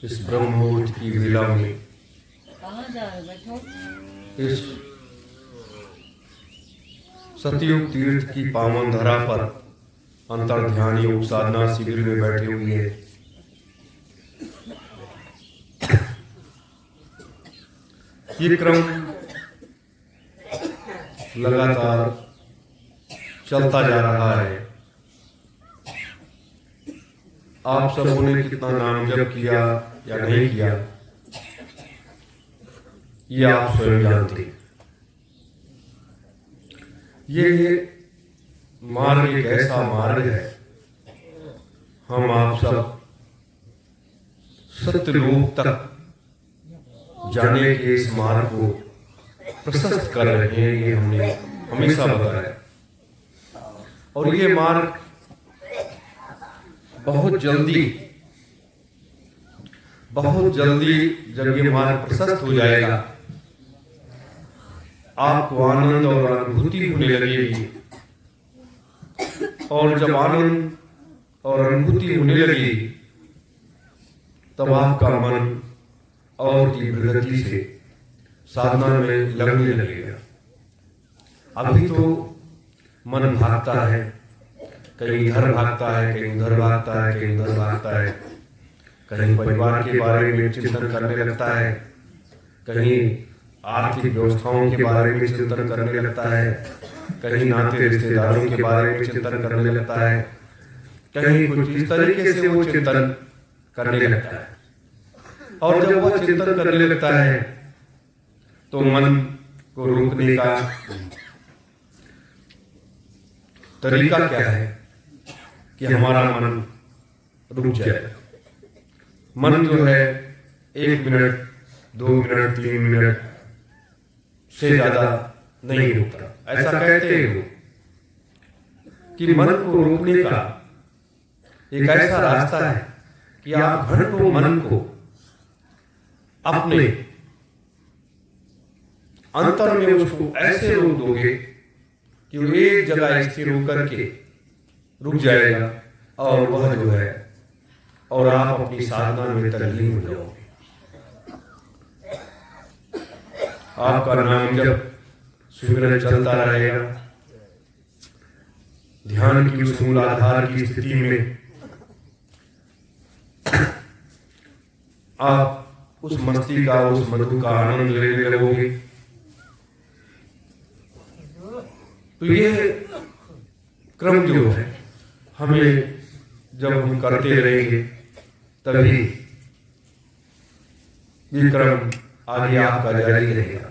इस ब्रह्म मुहूर्त की वेला में कहाँ जा रहे बैठो? इस सतयुग तीर्थ की पावन धरा पर अंतर ध्यान योग साधना शिविर में बैठे हुए हैं। ये क्रम लगातार चलता जा रहा है। आप सबों ने कितना नाम जप किया या नहीं किया, ये आप स्वयं जानते हैं। ये मार्ग एक ऐसा मार्ग है, हम आप सब सत्य लोक तक जाने के इस मार्ग को प्रशस्त कर रहे हैं। ये हमने हमेशा बताया और ये मार्ग बहुत जल्दी जब ये मार्ग प्रशस्त हो जाएगा, आपको आनंद और अनुभूति होने लगेगी। और जब आनंद और अनुभूति होने लगेगी, तब आपका मन और तीव्र गति से साधना में लगने लगेगा। अभी तो मन भागता है, कहीं इधर भागता है, कहीं उधर भागता है, कहीं उधर भागता है, कहीं परिवार के बारे में चिंतन करने लगता है, कहीं आर्थिक व्यवस्थाओं के बारे में चिंतन करने लगता है, कहीं नाते रिश्तेदारों के बारे में चिंतन करने लगता है, कहीं कुछ इस तरीके से वो चिंतन करने लगता है। और जब वह चिंतन करने लगता है तो मन को रोकने का तरीका क्या है कि हमारा मन रुक जाए। मन जो है 1 मिनट, 2 मिनट, 3 मिनट से ज्यादा नहीं रुकता। ऐसा कहते हैं लोग कि मन को रोकने का एक ऐसा रास्ता है कि आप घंटों मन को अपने अंतर में उसको ऐसे रोक दोगे कि वो एक जगह स्थिर होकर के रुक जाएगा और वह जो है और आप अपनी साधना में तल्लीन हो जाओगे। आपका नाम जब सुमिरन चलता रहेगा, ध्यान की उस मूल आधार की स्थिति में आप उस मस्ती का, उस मधु का आनंद लेने लगोगे। तो ये क्रम जो है हमें जब हम करते रहेंगे तभी ये क्रम आगे आपका जारी रहेगा।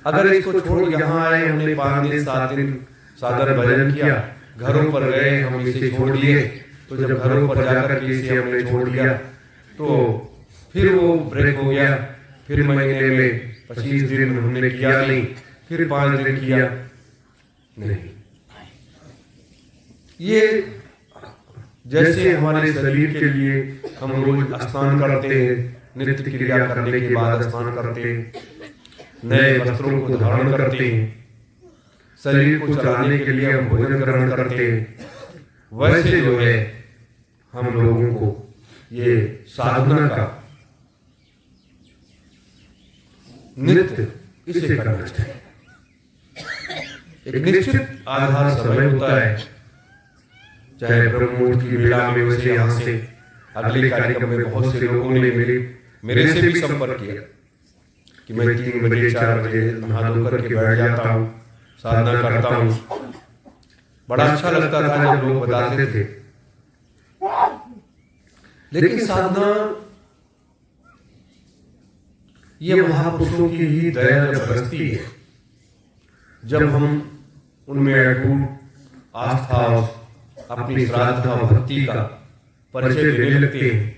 अगर इसको छोड़ यहाँ आए, हमने 5 दिन 7 दिन साधन भजन किया, घरों पर गए, हम इसे छोड़ दिए, तो जब घरों पर जाकर के इसे हमने छोड़ दिया तो फिर वो ब्रेक हो गया। फिर महीने में 25 दिन हमने किया नहीं, फिर 5 दिन किया नहीं। ये जैसे हमारे शरीर के लिए हम रोज स्नान करते हैं, नित्य क्रिया करने के बाद स्नान करते हैं, नए वस्त्रों को धारण करते हैं, शरीर को चलाने के लिए हम भोजन ग्रहण करते हैं, वैसे जो है हम लोगों को ये साधना का नित्य इसे करना चाहिए। एक निश्चित आधार समय होता है, चाहे ब्रह्म मुहूर्त की वेला में, वैसे यहाँ से अगले कार्यक्रम में बहुत से लोगों ने मेरे से भी संपर्क किया कि मैं 3 बजे 4 बजे नहा धो करके बैठ जाता हूँ, साधना करता हूँ। बड़ा अच्छा लगता था जब लोग बताते थे। लेकिन साधना ये महापुरुषों की ही दया जब बरसती है, जब हम उनमें अटूट आस्था, अपनी श्रद्धा भक्ति का परिचय देने लगते हैं,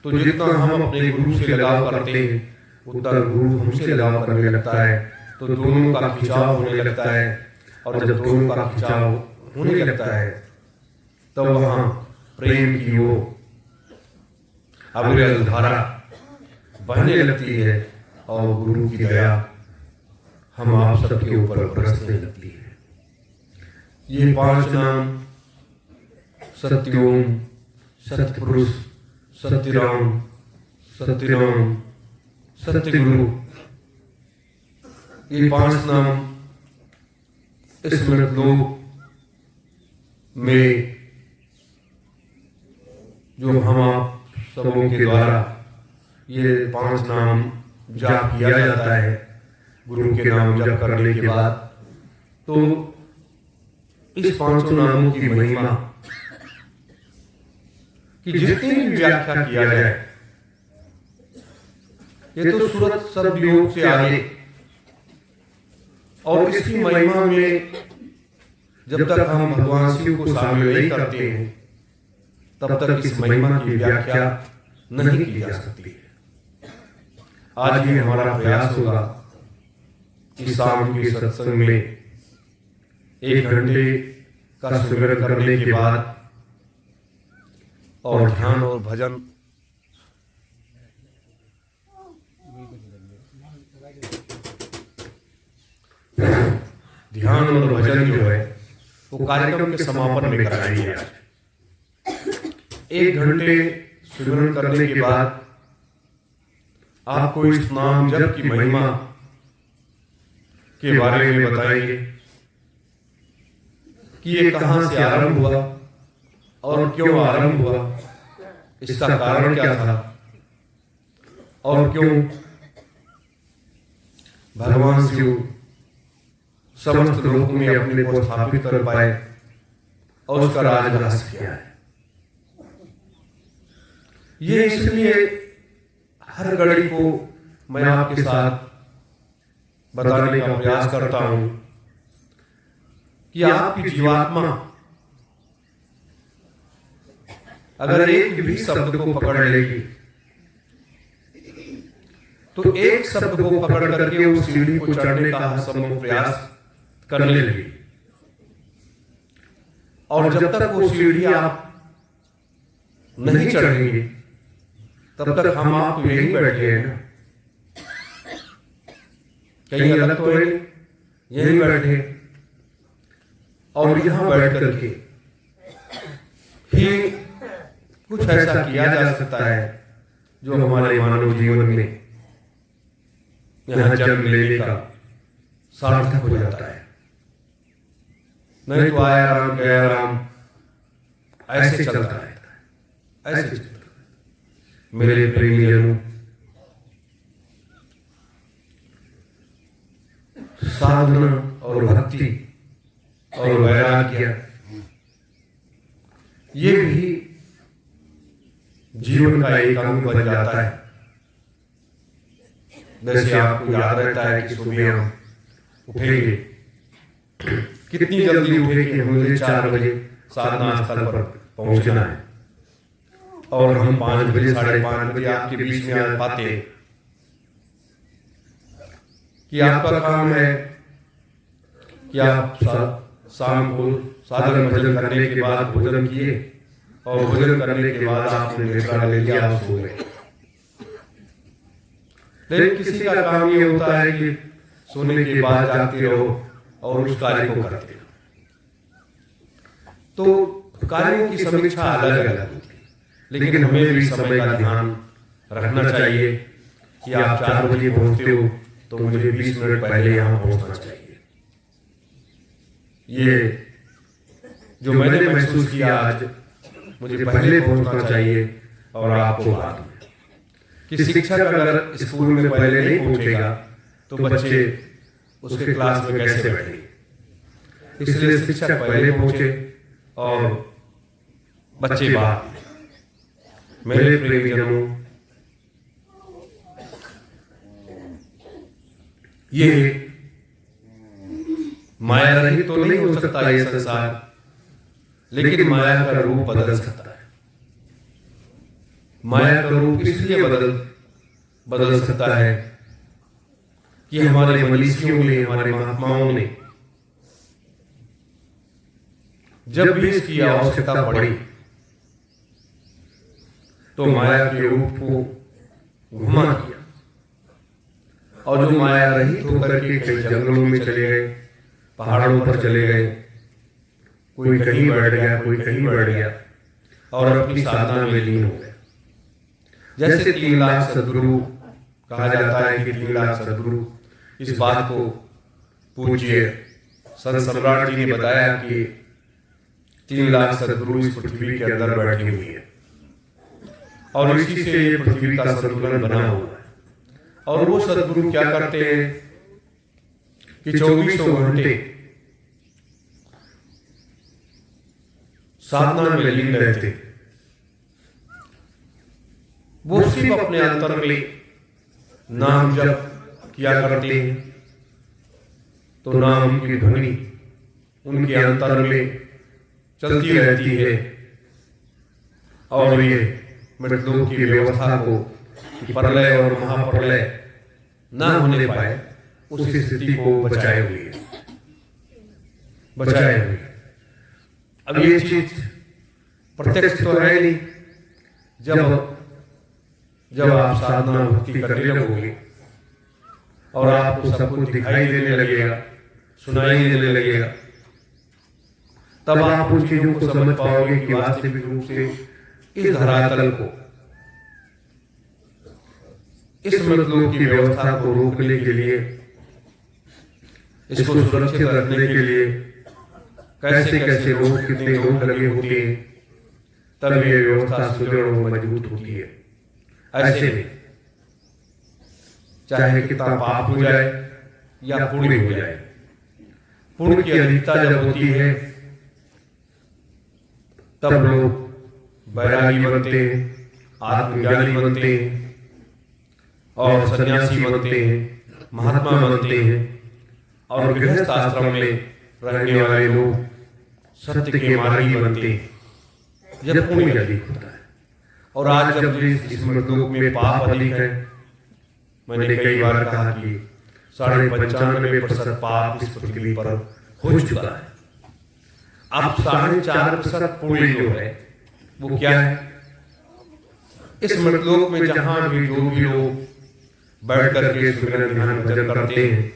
तो जितना हम अपने गुरु से लगाव करते हैं उतना गुरु हमसे लगाव करने लगता है। तो दोनों का खिंचाव होने लगता है, और जब दोनों का खिंचाव होने लगता है तब वहां प्रेम की वो अविरल धारा बहने लगती है और गुरु की दया हम आप सबके ऊपर बरसने लगती है। ये 5 नाम सत्योम, सतपुरुष, सत्यराम, सत्यराम, सत्यगुरु, ये 5 नाम इस मृतलोक में जो हम आप सबों के द्वारा ये 5 नाम जाप किया जाता है, गुरु के नाम जप करने के बाद, तो इस 5 नामों की महिमा कि जितनी भी व्याख्या किया जाए, ये तो सूरत सब योग से आगे, और इसकी महिमा में जब तक हम भगवान शिव को शामिल नहीं करते हैं, तब तक इस महिमा की व्याख्या नहीं की जा सकती। आज भी हमारा प्रयास होगा कि शाम के सत्संग में 1 घंटे का सुमिरन करने के बाद और ध्यान और भजन जो है वो कार्यक्रम के समापन में कराएंगे। आज 1 घंटे सुमिरन करने के बाद आपको इस नाम जप की महिमा के बारे में बताएंगे कि ये कहां से आरंभ हुआ और क्यों आरंभ हुआ, इसका कारण क्या था, और क्यों भगवान शिव समस्त लोक में अपने को स्थापित कर पाए और उसका राज रहस्य क्या है। ये इसलिए हर घड़ी को मैं आपके साथ बताने का प्रयास करता हूं कि आपकी जीवात्मा अगर एक भी शब्द को पकड़ लेगी, तो एक शब्द को पकड़ करके उस सीढ़ी को चढ़ने का हरसंभव प्रयास करने लगी, और जब तक वो सीढ़ी आप नहीं चढ़ेंगे तब तक हम आप तो यहीं बैठे हैं ना, कहीं अलग तो है, यहीं बैठे, और यहां बैठ करके ही कुछ ऐसा किया जा सकता है जो हमारे मानव जीवन में यहां जन्म लेने का सार्थक हो जाता है। नहीं तो आया राम गया राम ऐसे चलता रहता है, ऐसे चलता है। मेरे प्रेमीजनों, साधना और भक्ति और वैराग्य ये भी जीवन का एक अंग बन जाता है। जैसे आपको याद रहता है कि सुबह हम उठेंगे, कितनी जल्दी उठे कि मुझे 4 बजे साधना स्थल पर पहुंचना है, और हम 5 बजे 5:30 बजे आपके बीच में आ पाते कि आपका काम है कि आप शाम को साधन भजन करने के बाद भोजन किए, और भोजन करने के बाद आपने निद्रा ले लिया, आप सो गए। लेकिन किसी का काम ये होता है कि सोने के बाद जागते रहो और उस कार्य को करते रहो। तो कार्यों की समीक्षा अलग अलग होती है, लेकिन हमें भी समय का ध्यान रखना चाहिए कि आप 4 बजे पहुंचते हो तो मुझे 20 मिनट पहले यहां पहुंचना चाहिए। ये जो मैंने महसूस किया आज, मुझे पहले पहुंचना चाहिए और आपको बाद में। कि शिक्षक अगर स्कूल में पहले नहीं पहुंचेगा तो बच्चे उसके क्लास में कैसे बैठेंगे, इसलिए शिक्षक पहले पहुंचे और बच्चे बाद। मेरे प्रेमीजनों, ये माया रहित तो नहीं हो सकता ये संसार, लेकिन माया का रूप बदल सकता है। माया का रूप इसलिए बदल सकता है कि हमारे मनीषियों ने, हमारे महात्माओं ने जब भी इसकी आवश्यकता पड़ी तो माया के रूप को घुमा दिया, और जो माया रहित होकर के कई जंगलों में चले गए, पहाड़ों पर चले गए, कोई कहीं बैठ गया, कोई कहीं बैठ गया और अपनी साधना में लीन हो गया। जैसे 3 लाख सदगुरु कहा जाता है कि 3 लाख सदगुरु, इस बात को पूज्य संत सम्राट जी ने बताया कि 3 लाख सदगुरु इस पृथ्वी के अंदर बैठे हुए हैं और इसी से ये पृथ्वी का संतुलन बना हुआ है। और वो सदगुरु क्या करते हैं कि 2400 घंटे साधना में लीन रहते। वो सिर्फ अपने अंतर में नाम जप किया करते हैं, तो नाम की ध्वनि उनके अंतर में चलती रहती है और ये मृतलोक की व्यवस्था को प्रलय और महाप्रलय न होने पाए उस स्थिति को बचाए हुए। अब ये चीज प्रत्यक्ष तो है नहीं, जब आप साधना भक्ति करने लगोगे और आपको सब कुछ दिखाई देने लगेगा, सुनाई देने लगेगा, तब आप उन चीजों को समझ पाओगे कि वास्तविक रूप से इस धरातल को, इस मृतलोक की व्यवस्था को रोकने के लिए, इसको सुरक्षित रखने के लिए कैसे कैसे लोग, कितने लोग लगे होते हैं, तब ये व्यवस्था सुदृढ़ और मजबूत होती है। ऐसे में चाहे कितना पाप हो जाए या पुण्य हो जाए, पुण्य की अधिकता जब होती है तब लोग बैरागी बनते हैं, आत्मज्ञानी बनते हैं और सन्यासी बनते हैं, महात्मा बनते हैं और गृहस्थ आश्रम में रहने वाले लोग सत्य के मार्गी बनते हैं जब पुण्य अधिक होता है। और आज जब इस मृतलोक में पाप अधिक है, मैंने कई बार कहा कि 95% पाप इस पृथ्वी पर हो चुका है। अब 4.5% पुण्य जो है वो क्या है? इस मृतलोक में जहां भी जो भी लोग बैठ करके सुमिरन ध्यान भजन करते हैं,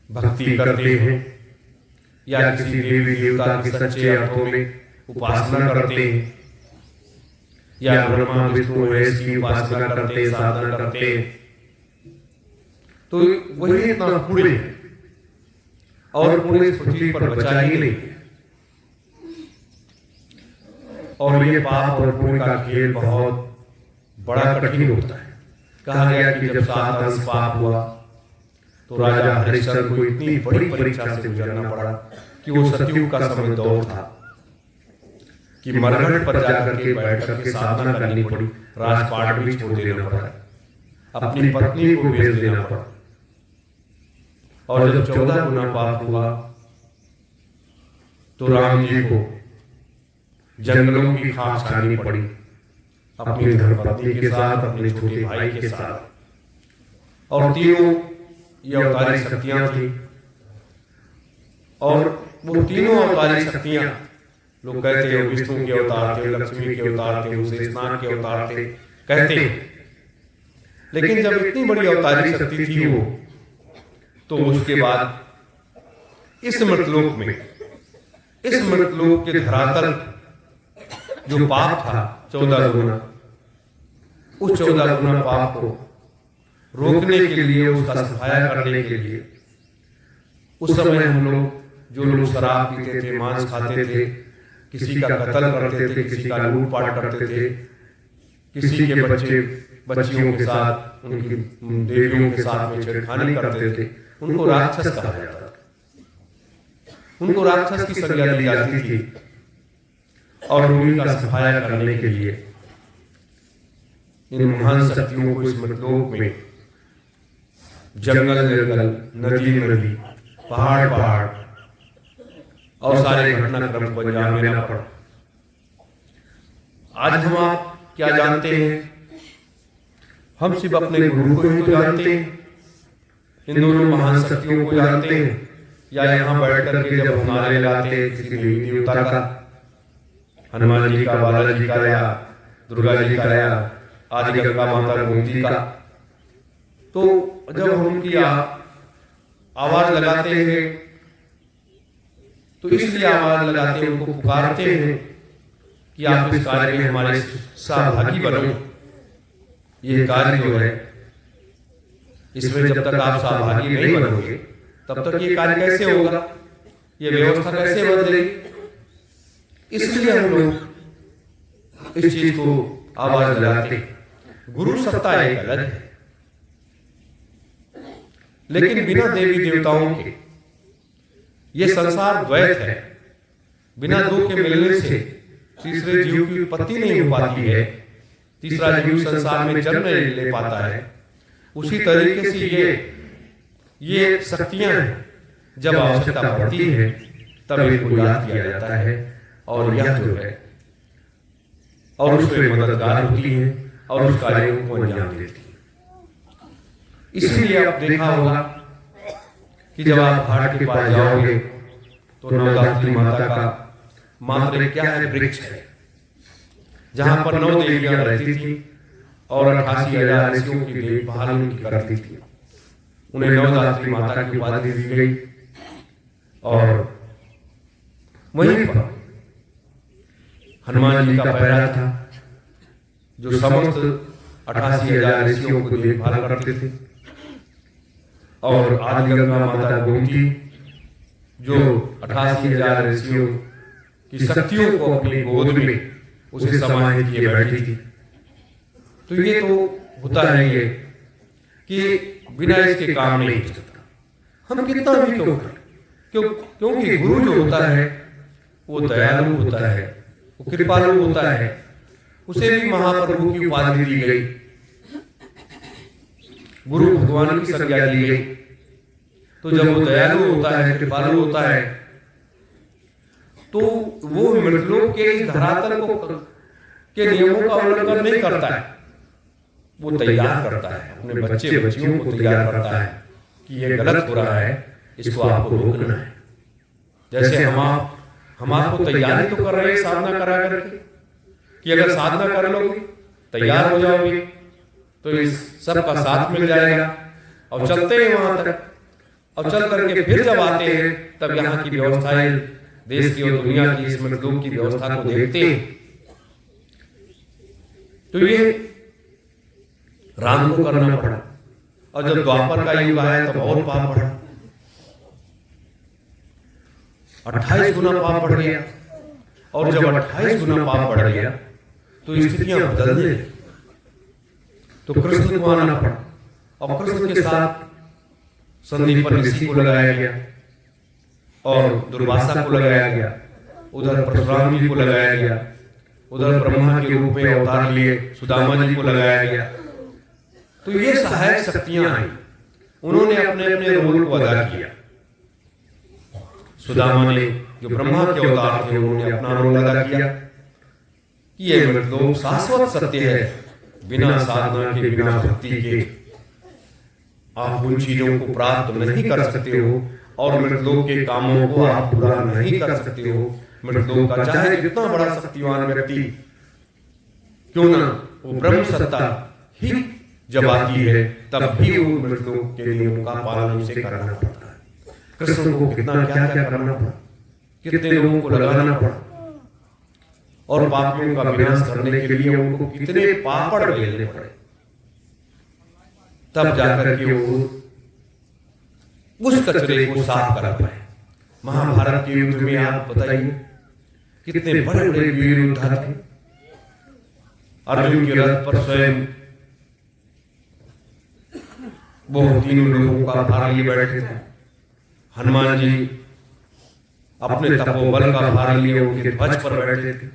भक्ति करते हैं या किसी देवी देवता के सच्चे अर्थों में उपासना करते हैं या ब्रह्मा विष्णु महेश की उपासना करते हैं, साधना करते हैं, तो वही इतना पुण्य है। और पुण्य इस पृथ्वी पर बचा ही नहीं है। और ये पाप और पुण्य का खेल बहुत बड़ा कठिन होता है। कहा गया कि जब 7 अंश पाप हुआ तो राजा हरिश्चंद्र को इतनी बड़ी परीक्षा से गुजरना पड़ा कि वो सतयुग का समय दौर था कि मरघट पर जाकर के बैठ करके साधना करनी पड़ी, राजपाट भी छोड़ देना पड़ा, अपनी पत्नी को भेज देना पड़ा। और जब 14 गुना पाप हुआ तो राम जी को जंगलों की खास खानी पड़ी, अपनी धर्मपत्नी के साथ, अपने छोटे भाई के साथ। और तीनों ये अवतारी शक्तियां थी और वो तीनों अवतारी शक्तियां, लोग कहते हैं विष्णु के अवतार थे, लक्ष्मी के अवतार थे, शेषनाग के अवतार थे, कहते हैं। लेकिन जब इतनी बड़ी अवतारी शक्ति थी वो, तो उसके बाद इस मृतलोक में, इस मृतलोक के धरातल जो पाप था 14 गुना, उस 14 गुना पाप को रोकने के लिए, उसका सफाया करने के लिए, उस समय हम लोग, जो लोग शराब पीते थे, मांस खाते थे, किसी का कत्ल करते थे, किसी का लूटपाट करते थे, किसी के बच्चियों के साथ, उनकी देवियों के साथ में छेड़खानी करते थे, उनको राक्षस कहा जाता था। उनको राक्षस की संज्ञा दी जाती थी। और उन्हीं का सफाया करने के लिए इन महान शक्तियों को इस मृतलोक में जंगल जंगल, नदी नदी, पहाड़ पहाड़ और सारे घटनाक्रम को अंजाम देना पड़ा। आज हम आप क्या जानते हैं? हम सिर्फ अपने गुरु को ही तो जानते हैं, इन दोनों महान शक्तियों को जानते हैं, या यहाँ बैठ करके जब हम नारे लगाते हैं किसी देवी देवता का, हनुमान जी का, बालाजी का या दुर्गा जी का या आदि गंगा माता गोमती का, तो जब हम उनकी आवाज लगाते हैं तो इसलिए आवाज लगाते हैं, उनको पुकारते हैं कि आप इस कार्य में हमारे सहभागी बनो, ये कार्य जो है, इसमें जब तक आप सहभागी नहीं बनोगे तब तक ये कार्य कैसे होगा, ये व्यवस्था कैसे बदलेगी। इसलिए हम लोग इस चीज को आवाज लगाते, गुरु सत्ता एक अलग है, लेकिन बिना देवी देवताओं के ये संसार द्वैत है। बिना दो के मिलने से तीसरे जीव की उत्पत्ति नहीं हो पाती है, तीसरा जीव संसार में जन्म नहीं ले पाता है। उसी तरीके से ये शक्तियां हैं, जब आवश्यकता पड़ती है तब इनको याद किया जाता है और यह जो है और उसमें मददगार होती है और उस कार्य को अंजाम देती है। इसलिए आप देखा होगा कि जब आप घाट के पास जाओगे तो नवदात्री माता का मात्र क्या है, वृक्ष है, जहां पर 9 देवियां रहती थी और 88,000 ऋषियों की देखभाल उनकी करती थी। उन्हें नवदात्री माता की उपाधि दी गई और वहीं पर हनुमान जी का पैरा था, जो समस्त 88,000 ऋषियों को देखभाल करते थे, और आदि गंगा माता गोमती जो 88,000 ऋषियों की शक्तियों को अपनी गोद में उसे समाहित किए बैठी थी। तो ये तो होता है ये कि बिना इसके काम नहीं हो सकता। हम कितना भी क्यों करें, क्योंकि गुरु जो होता है वो दयालु होता है, वो कृपालु होता है। उसे भी महाप्रभु की उपाधि दी गई, गुरु भगवान की संज्ञा दी गई। तो जब वो दयालु होता है, कृपालु होता है, तो वो मृतलोक के इस धरातल को के नियमों का उल्लंघन नहीं करता है, वो तैयार करता है, अपने बच्चे बच्चियों को तैयार करता है कि ये गलत हो रहा है, इसको आपको रोकना है। जैसे हम आपको तैयारी तो कर रहे हैं साधना करा करके, कि अगर साधना कर लोगे, तैयार हो जाओगे, तो इस सब का साथ मिल जाएगा और चलते हैं वहां तक। और चल करके फिर जब आते हैं तब यहाँ की व्यवस्थाएं, देश की और दुनिया की इस मजलूम की व्यवस्था को देखते हैं, तो ये राम को करना पड़ा। और जब द्वापर का युग आया तब और पाप बढ़ा, 28 गुना पाप बढ़ गया। और जब 28 गुना पाप बढ़ गया तो स्थितियां बदलने लगी, तो कृष्ण को आना पड़ा। और कृष्ण के साथ संदीपन ऋषि को लगाया गया और दुर्वासा को लगाया गया, उधर परशुराम जी को लगाया गया, उधर ब्रह्मा के रूप में अवतार लिए सुदामा जी को लगाया गया। तो ये सहायक शक्तियां आई, उन्होंने अपने अपने रोल को अदा किया। सुदामा ने जो ब्रह्मा के अवतार थे उन्होंने अपना रोल अदा किया कि ये मृतलोक शाश्वत सत्य है, बिना साधना के, बिना भक्ति के आप उन चीजों को प्राप्त नहीं कर सकते हो और मृतलोक के कामों को आप पूरा नहीं कर सकते हो। मृतलोक का चाहे जितना बड़ा शक्तिवान व्यक्ति क्यों ना, वो ब्रह्म सत्ता ही जब आती है तब भी वो मृतलोक के नियमों का पालन उसे करना पड़ता है। कृष्ण को कितना क्या क्या करना पड़ा, कितने लोगों को लगाना पड़ा, और पापियों का विनाश करने के लिए उनको कितने पापड़ बेलने पड़े, तब जाकर के वो उस कचरे को साफ कर पाए। महाभारत के युद्ध में आप बताइए कितने बड़े बड़े वीर योद्धा थे। अर्जुन के रथ पर स्वयं वो 3 लोगों का भार लिए बैठे थे। हनुमान जी अपने तपोबल का भार लिए उनके ध्वज पर बैठे थे।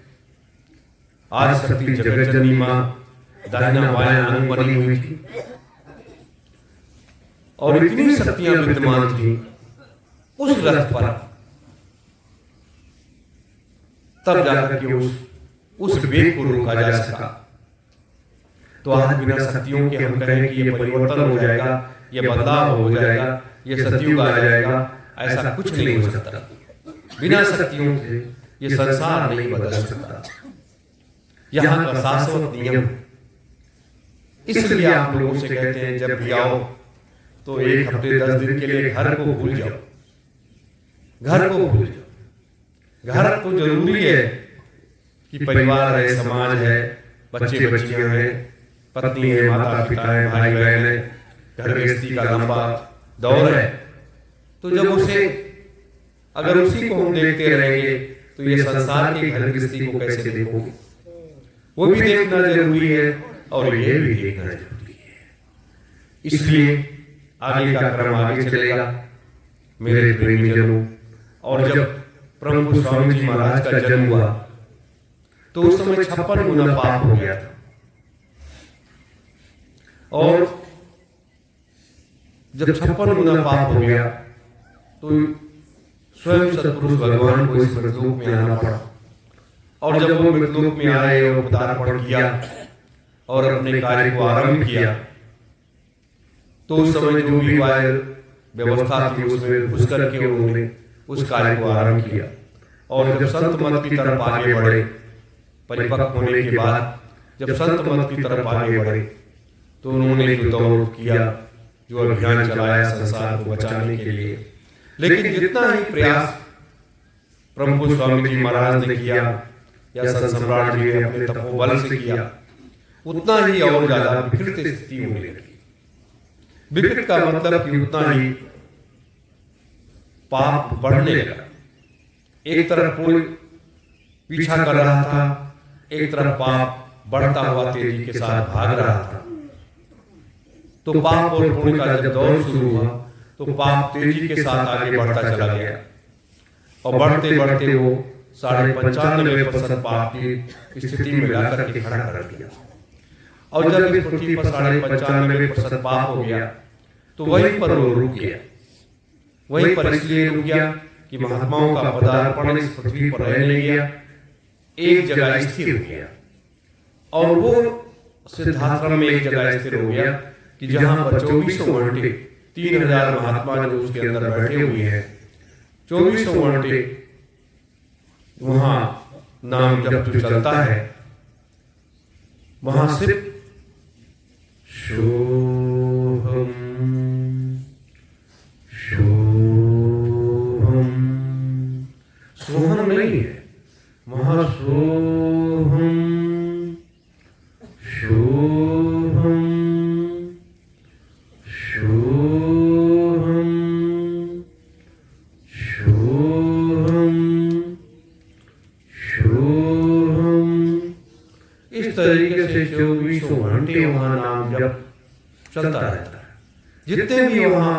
आज शक्ति जगत जननी मां दाहिना बायां अंग बनी हुई थी और इतनी शक्तियां विद्यमान थी उस रथ पर, तब जाकर के उस वेग को रोका जा सका। तो आज बिना शक्तियों के हम कहें कि ये परिवर्तन हो जाएगा, ये बदलाव हो जाएगा, ये सतयुग आ जाएगा, ऐसा कुछ नहीं हो सकता। बिना शक्तियों के ये संसार नहीं बदल सकता। यहाँ का शाश्वत नियम, इसलिए आप लोगों से कहते हैं जब भी आओ तो 1 हफ्ते 10 दिन के लिए घर को भूल जाओ, घर को भूल जाओ। घर तो जरूरी है कि परिवार है, समाज है, बच्चे बच्चियां हैं, पत्नी है, माता पिता है, भाई बहन है, घर गृहस्थी का लंबा दौर है। तो जब उसे अगर उसी को हम देखते रहेंगे तो ये संसार के घर गृहस्थी को कैसे देखोगे? वो भी देखना जरूरी है और ये भी देखना जरूरी है। इसलिए आगे का क्रम आगे चलेगा मेरे प्रेमीजनों। और जब प्रभु स्वामी जी महाराज का जन्म हुआ तो उस समय 56 गुना पाप हो गया था। और जब 56 गुना पाप हो गया तो स्वयं सतपुरुष भगवान को इस मृतलोक में आना पड़ा। और जब वो मृतलोक में आए और पदार्पण किया और अपने कार्य को आरंभ किया तो उस समय जो भी वायर व्यवस्था थी उसमें घुस करके उन्होंने उस कार्य को आरंभ किया। और जब संत मत की तरफ आगे बढ़े, परिपक्व होने के बाद जब संत मत की तरफ आगे बढ़े तो उन्होंने जो दौड़ किया, जो अभियान चलाया संसार को बचाने के लिए, लेकिन जितना ही प्रयास प्रभु स्वामी जी महाराज ने किया या संत सम्राट जी ने अपने तपोबल से किया, उतना ही और ज्यादा विकृत स्थिति होने लगी। विकृत का मतलब कि उतना ही पाप बढ़ने लगा। एक तरफ पुण्य पीछा कर रहा था, एक तरफ पाप बढ़ता हुआ तेजी के साथ भाग रहा था। तो पाप और पुण्य का जब दौर शुरू हुआ तो पाप तेजी के साथ आगे बढ़ता चला गया और बढ़ते बढ़ते वो 95% पाप की स्थिति में लाकर के खड़ा कर दिया। और जब इस पृथ्वी पर 95% पाप हो गया तो वहीं पर वो रुक गया। वहीं पर इसलिए रुक गया कि महात्माओं का पदार्पण इस पृथ्वी पर रह नहीं गया, एक जगह स्थिर हो गया। और वो सिद्धाश्रम में एक जगह स्थिर हो गया कि जहां पर 24 घंटे 3000 महात्मा जो उसके अंदर बैठे हुए हैं, 24 घंटे वहां नाम जब जो चलता है, वहां सिर्फ शोभम शोभम, सोहम नहीं है, वहां शोभम शोभम शोभम शोभम शोभम, इस तरीके से 24 घंटे वहां नाम जब चलता रहता है। जितने भी वहां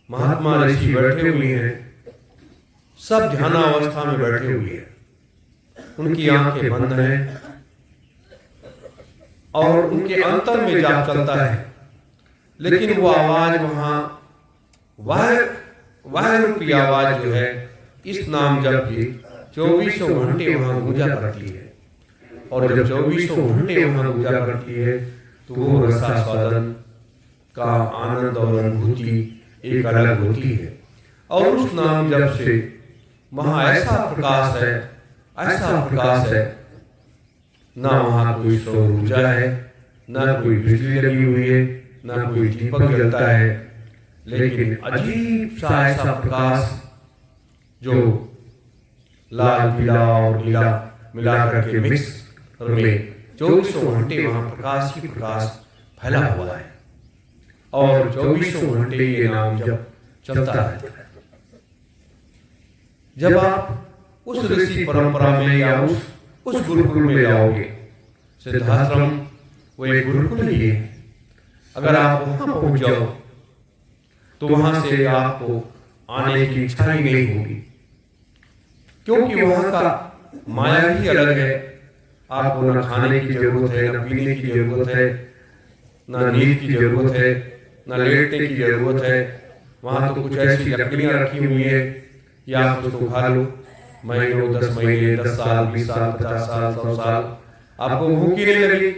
महात्मा ऋषि बैठे हुए हैं सब ध्यानावस्था में बैठे हुए हैं, उनकी आंखें बंद हैं और उनके अंतर में जाप चलता है। लेकिन वो आवाज वहां वाह रूपी आवाज जो है इस नाम जप की 24 घंटे वहां गूंजा करती है। और जब 24 घंटे वहां गूंजा करती है तो वो रसास्वादन का आनंद और अनुभूति एक अलग होती है। और उस नाम जप से वहां ऐसा प्रकाश है, ऐसा प्रकाश है, ना वहां कोई सौर ऊर्जा है, ना कोई बिजली लगी हुई है, ना कोई दीपक जलता है, लेकिन अजीब सा ऐसा प्रकाश जो लाल पीला और नीला मिला करके मिक्स में 24 घंटे वहां प्रकाश ही प्रकाश फैला हुआ है। और 24 घंटे ये नाम जब चलता रहता है। जब आप उस ऋषि परंपरा में या उस गुरुकुल में जाओगे, सिद्धाश्रम वो एक गुरुकुल ही है। अगर आप वहां पहुंच जाओ तो वहां से आपको आने की इच्छा ही नहीं होगी, क्योंकि वहां का माया ही अलग है। आपको न खाने की जरूरत है, न पीने की जरूरत है, न नींद की जरूरत है, न लेटने की जरूरत है। वहां तो कुछ ऐसी लकड़ियां रखी हुई है कि आप उसको खा लो, महीनों 10 महीने 10 साल 20 साल 50 साल 100 साल आपको भूख ही नहीं लगेगी,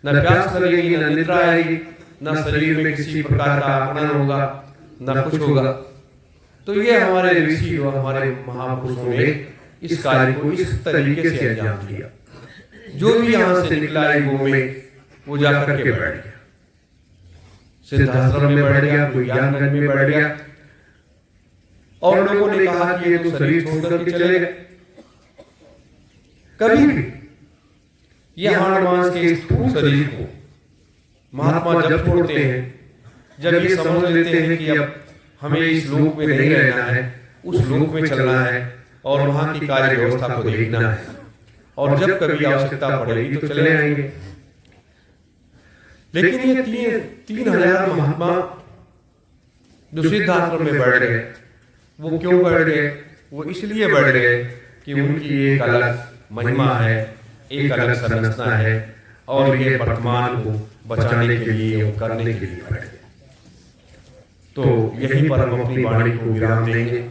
न प्यास लगेगी, न निद्रा आएगी, न शरीर में किसी प्रकार का आक्रमण होगा, न कुछ होगा। तो ये हमारे ऋषि और हमारे महापुरुषों ने इस कार्य को इस तरीके से अंजाम दिया। जो भी यहां से निकला ईगो में वो जाकर के बैठ गया, सिद्धाश्रम में बैठ गया, कोई ज्ञानगंज में बैठ गया। और लोगों ने कहा कि ये तो शरीर छोड़कर के चले गए। कभी भी ये हाड़ मांस के स्थूल शरीर को महात्मा जब छोड़ते हैं, जब ये समझ लेते हैं कि अब हमें इस लोक में नहीं रहना है, उस लोक में चलना है और वहां की कार्य व्यवस्था को देखना है, और जब कभी आवश्यकता पड़ेगी तो चले आएंगे। लेकिन ये 3,000 महात्मा जो सिद्ध आश्रम में बैठ गए, वो क्यों बैठ गए? वो इसलिए बैठ गए कि उनकी एक अलग महिमा है, एक अलग संरचना है, और ये वर्तमान को बचाने के लिए और करने के लिए बैठ गए। तो यहीं पर हम अपनी वाणी को विराम देंगे।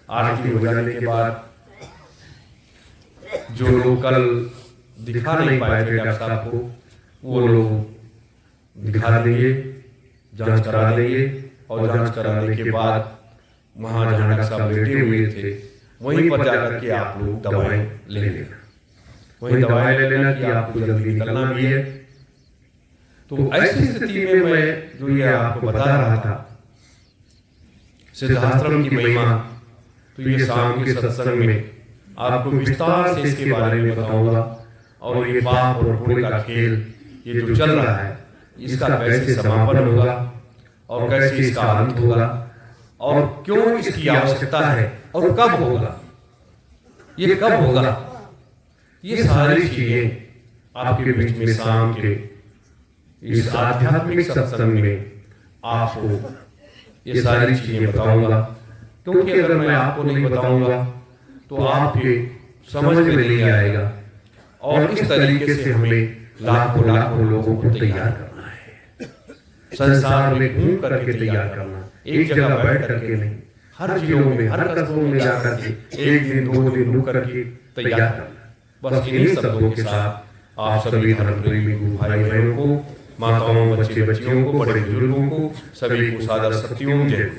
आरती हो जाने के बाद जो लोग कल दिखा नहीं पाए थे डॉक्टर साहब को, वो लोग दिखा देंगे, जांच करा देंगे, और जांच कराने के बाद वहां जहां डॉक्टर साहब बैठे हुए थे वहीं पर जाकर के आप लोग दवाएं ले लेना, वहीं दवाएं ले लेना कि आपको जल्दी निकलना भी है। तो ऐसी स्थिति में मैं जो ये आपको बता रहा था सिद्धाश्रम की महिमा, तो ये शाम के सत्संग में आपको विस्तार से इसके बारे में बताऊंगा, और ये पाप और पुण्य का खेल ये जो चल रहा है, इसका कैसे समापन होगा और कैसे इसका अंत होगा, और क्यों इसकी आवश्यकता है और कब होगा, ये कब होगा, ये सारी चीजें आपके बीच में शाम के इस आध्यात्मिक सत्संग में आपको ये सारी चीजें बताऊंगा। क्योंकि अगर मैं आपको नहीं बताऊंगा तो आपके समझ में नहीं आएगा, और इस तरीके से हमें लाखों लाखों लोगों को तैयार करना है, संसार में घूम करके तैयार करना, एक जगह बैठ करके नहीं, हर जिलों में, हर कस्बों में जाकर के 1 दिन 2 दिन रुक करके तैयार करना। बस इन्हीं शब्दों के साथ आप सभी धर्म प्रेमी भाई बहनों को, माताओं, बच्चे बच्चियों को, बड़े बुजुर्गों को, सभी को सादर सत्यों जय।